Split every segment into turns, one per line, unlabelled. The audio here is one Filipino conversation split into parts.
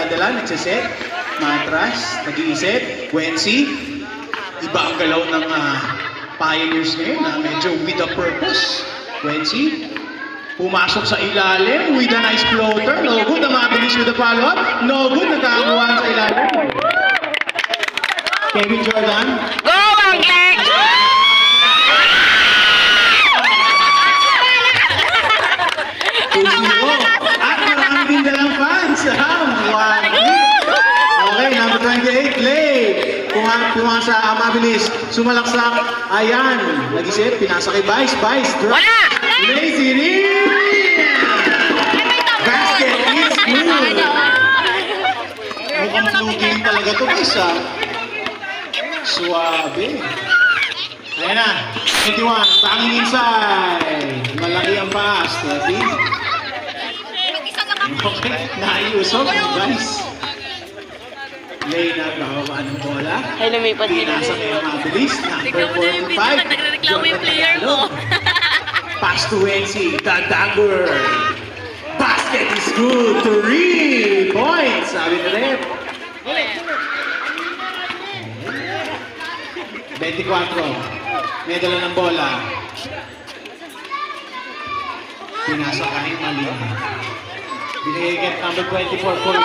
nagdadala, nagsiset. Matras, nag-iisip. Wensi. Iba ang galaw ng Pioneers ngayon na medyo with a purpose. Wensi. Pumasok sa ilalim with a nice floater. No good. Na mabilis with the follow-up. No good. Nagkakakuhaan sa ilalim. Kevin Jordan.
Go, Wanklik!
At marami din dalang fans. Wanklik. Okay, number 28, Lay. Pumasa, mabilis. Sumalaksak. Ayan. Nag-isip. Pinasa kay Vice. Vice.
Wala!
Lazy rin. Basket is good. Mukhang looking talaga to guys ha. Suabe. Ayan na. 21. Banging inside. Malaki ang pass. 30. Okay. Naiusog. Guys. Lay na bababa ng bola.
Ay, lumipat din.
Pinasa kaya mabilis. Number 45.
Nagreklamo yung player ko.
Pass to Wensi. The dagger. Basket is good. 3 points. Sabi na rep. 24. May dala ng bola. Pinasa kahit Malinao. Binigay number 24 for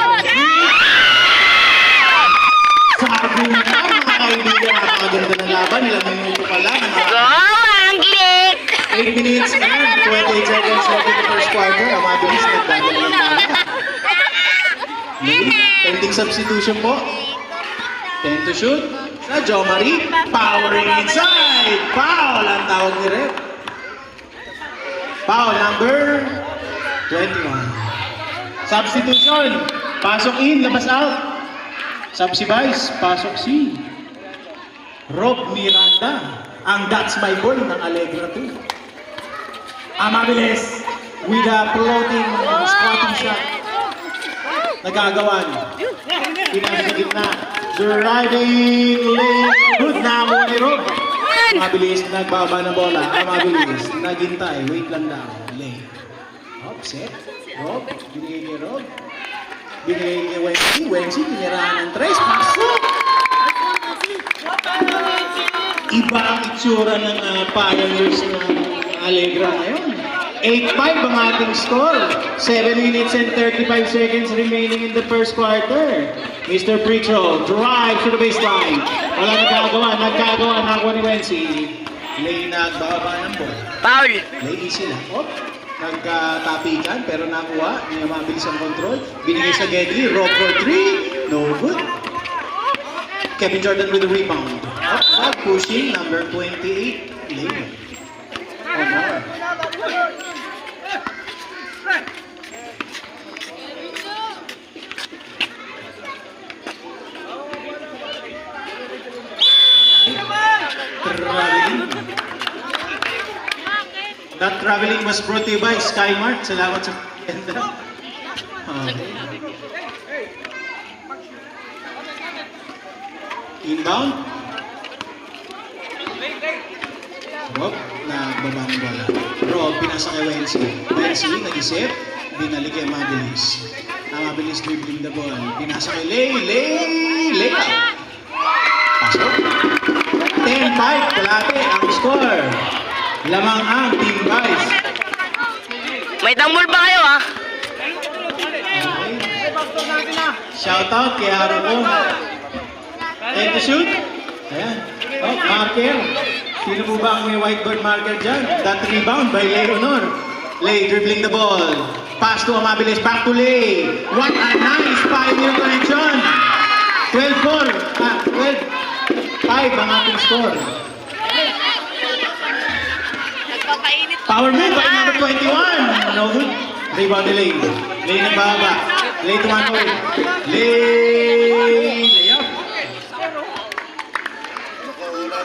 sabi na mga kaibigan, napakaganda ng laban. Ilang minuto pa lang.
Go, Wanklik!
8 minutes and 28 seconds left in the first quarter. Ang mabilis nagdadala ng bola. Pending substitution po. 10 to shoot. Sa Jo Marie. Powering inside. Foul ang tawag ni Rep. Foul number 21. Substitution. Pasok in, labas out. Sub si Vice, pasok si Rob Miranda. Ang That's My Boy ng Alegra 2. Mabilis with a floating squatting shot. Nagagawan. Pinasa sa gitna. Driving lane. Good na mo ni Rob. Mabilis, nagbaba ng bola. Mabilis, naghintay. Wait lang daw. Lane. Set. Rob. Binigay kay Rob. Binigay kay Wensi. Wensi, pinirahan ng tres. Pasok! Iba ang itsura ng Pioneers ng Alegra ngayon. 8-5 ang ating score. 7 minutes and 35 seconds remaining in the first quarter. Mr. Preacho, drive to the baseline. Wala nagkagawa. Nakakuha ni Wensi. Lay nagbaba ng ball.
Foul!
Lay easy lang. Oh. Nagkatapikan pero nakuha. Hindi na mabilis ang control. Binigay sa Geddy. Rob for 3. No good. Kevin Jordan with the rebound. Up, pushing. Number 28. Lane. Oh, more. Traveling. That traveling was brought to you by Skymart. Salamat sa ganda. Inbound. Rob, nagbaba ng bola. Rob, pinasa kay Wensi. Wensi, nag-isip. Binalik kay Mabilis. Mabilis dribbling the ball. Pinasa kay Lay out. Pasok. 10-5, kalate ang score. Lamang ang Team Vice.
May tambol ba kayo, ha?
Okay. Shoutout kay Haruko. 10 to shoot. Ayan. Oh, marker. Sino po ba ang may whiteboard marker dyan? That rebound by Leonor. Lay dribbling the ball. Pass to Amabilis. Back to Lay. What a nice Pioneer connection. 12-4. 12-5 ang ating score. Power move by number 21. No good. Rebound ni Lay. Lay ng baba. Lay to one hold. Lay up.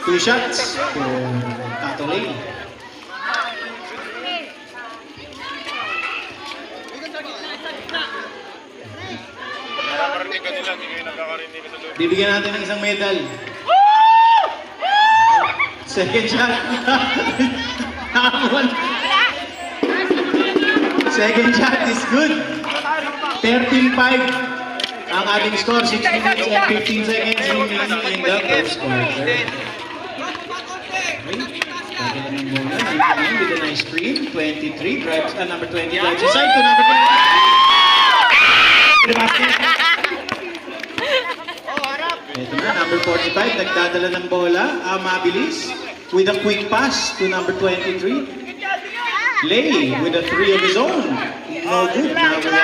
2 shots for Tato Lay. Bibigyan natin ng isang medal. Second shot. Second shot is good. 13-5 Ang ating score, 6 minutes and 15 seconds remaining in the first quarter. Okay. Tagalan ng bola. 99 with a nice screen. 23 drives, number 20 drives aside to number 20. The basket. Ito na, number 45, nagdadala ng bola. Mabilis with a quick pass to number 23. Lay with a 3 of his own. No good. Nakuha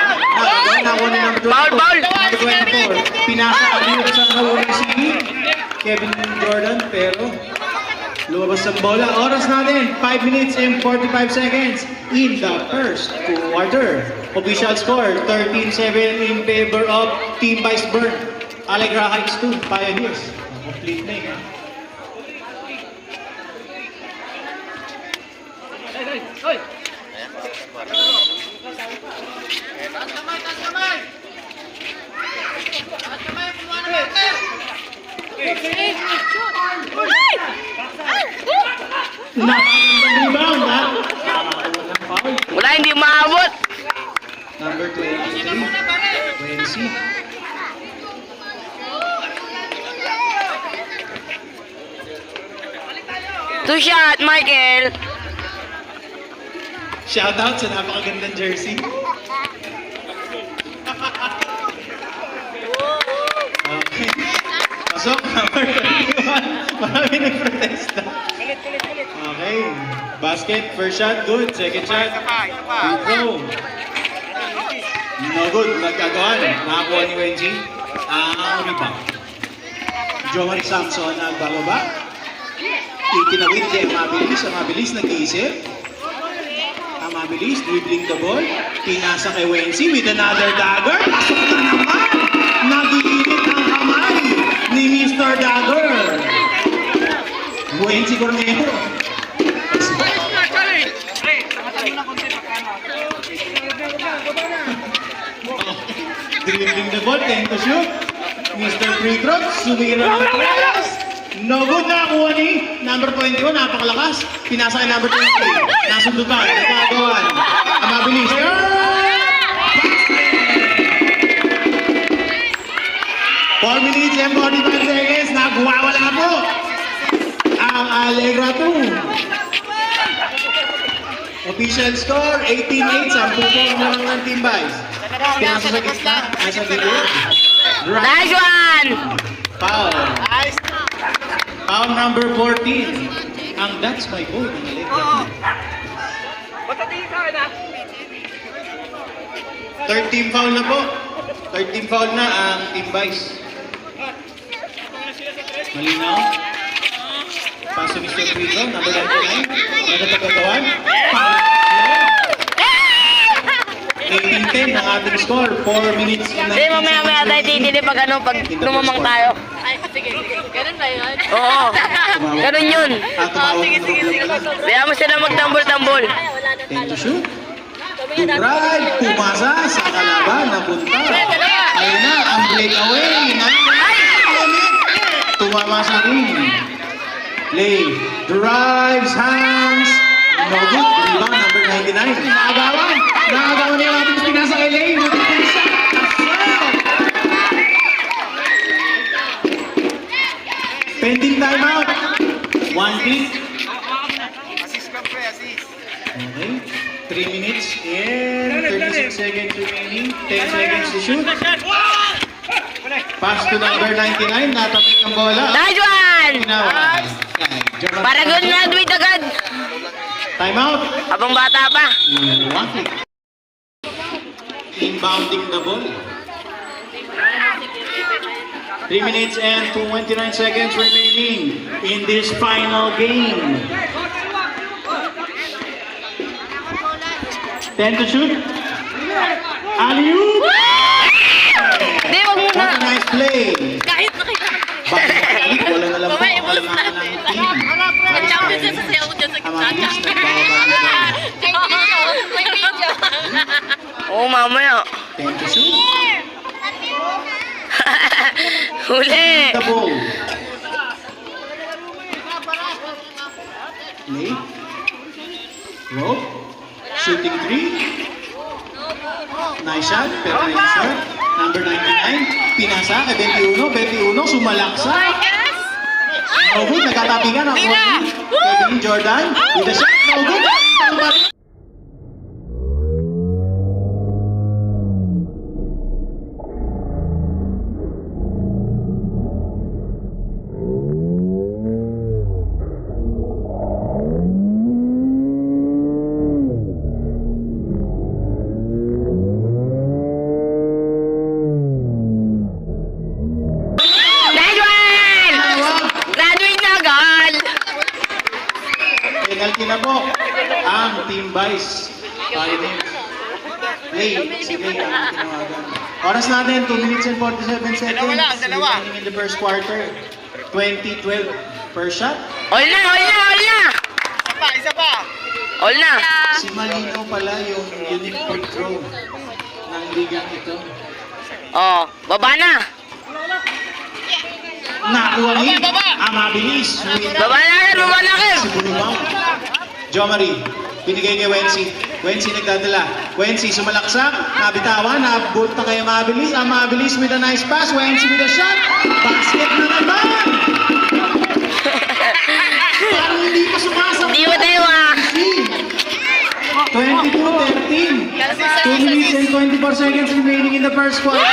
ni number 24. Number 24. Pinasa ang sa nahuli si Kevin Jordan, pero lumabas ang bola. Oras natin, 5 minutes and 45 seconds in the first quarter. Official score, 13-7 in favor of Team Vice Burn. Alegra Heights 2, Pioneers. Complete name, ha? Napakagandang rebound, ha? Walang foul.
Wala, hindi maabot.
Number 23, Wensi.
Two shot, Michael.
Shoutout sa napakagandang jersey. Okay. Pasok, number 21. Marami nagprotesta. Okay. Basket, first shot, good. Second shot, free throw. No good. Nagkagawa. Nakakuha ni Wenji. Rebound. Jomari Samson nagbababa. Itinawid kay Mabilis. Ang Mabilis nag-iisip. Ang Mabilis, dribbling the ball. Pinasa kay Wensi with another dagger. Pasok na naman! Nag-iinit ang kamay ni Mr. Dagger. Wensi Cornejo. Dribbling the ball, 10 to shoot. Mr. Free Throw, sumira ng tres. No good na kuha ni number 21, napakalakas. Pinasa kay number 23. Nasundutan, nagkagawan. Ang mabilis. 4 minutes and 45 seconds, nagwawala po ang Alegra 2. Official score, 18-8, 10 po lang ng Team Vice. Pinasa sa gitna, nasa gilid.
Nice one!
Foul. Foul number 14. Ang That's My Boy ng Alegra. 13 foul na po. 13 foul na ang Team Vice. Malinao. Paso Mr. Frito, number 99. Nagtatagawan. Foul. 18-10 ang ating score. 4 minutes and 19
Hindi, mamaya tayo titili pag lumamang tayo.
Ay, sige. Ganun ba yun?
Oo. Ganun yun.
Sige.
Kaya mo sila magtambol-tambol.
10 to shoot. To drive. Pumasa sa kalaban. Napunta. Ayun na. Ang breakaway. Tumama sa ring. Play. Drives. Hands. No good. Rebound number 99. Nakagawan. Nakagawan niya natin pinasa kay Lay. Pending timeout. 1 kick. Okay. 3 minutes and 36 seconds remaining. 10 seconds to shoot. Pass to number 99. Natapik ang bola.
Nice one! Para good graduate agad.
Timeout.
Habang bata pa.
Wanklik. Inbounding the ball. 3 minutes and 29 seconds remaining in this final game. 10 to shoot. Alley-oop!
Hindi, wag muna.
What a nice play.
Kahit nakita.
Bakit wala na lang po
Mamaya,
ang
ubus
kalamahan
natin.
ng team.
Champion siya sa sayaw dyan sa
Ang
gitna.
mabilis nagbababa ng bola.
May video.
Oo, mamaya.
10 to shoot.
Huli.
The ball. Lay. Rope. Shooting 3. Nice shot, pero nice shot. Number 99, pinasa kay 21, sumalaksa.
Yes!
No good, nagkatapigan ang Kevin Jordan. With a shot, no good.
Graduate na agad!
Penalty na po ang Team Vice. Play, sige, ang tinawagan. Oras natin, 2 minutes and 47 seconds. Remaining in the first quarter. 20-12 per shot.
All na! All na!
Si Malinao pala yung unique free throw ng ligang ito.
Oh, baba na!
Nakuha ni ang mabilis.
Baba na kayo!
Si Bulubang. Jo Marie, binigay kay Wency. Wency nagdadala. Wency sumalaksak, nabitawan, naabot na kayo mabilis. Ang mabilis with a nice pass. Wency with a shot. Basket na naman! Parang hindi pa sumasang.
Di ba tayo
22-13. 2 minutes and 24 seconds remaining in the first quarter.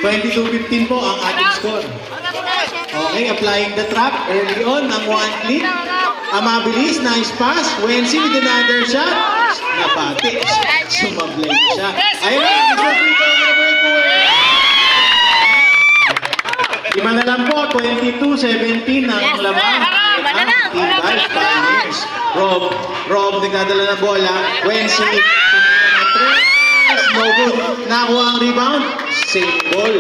22-15 po ang ating score. Okay, applying the trap early on ang Wanklik. Ang mabilis, nice pass. Wency with another shot. Napati. Sumablay siya. Ayun na, it's a free throw na breakaway. Lima na lang po, 22-17 ang lamang. Ang Team Vice Pioneers. Rob, nagdadala ng bola. Wency. No good. Nakuha ang rebound. Same ball.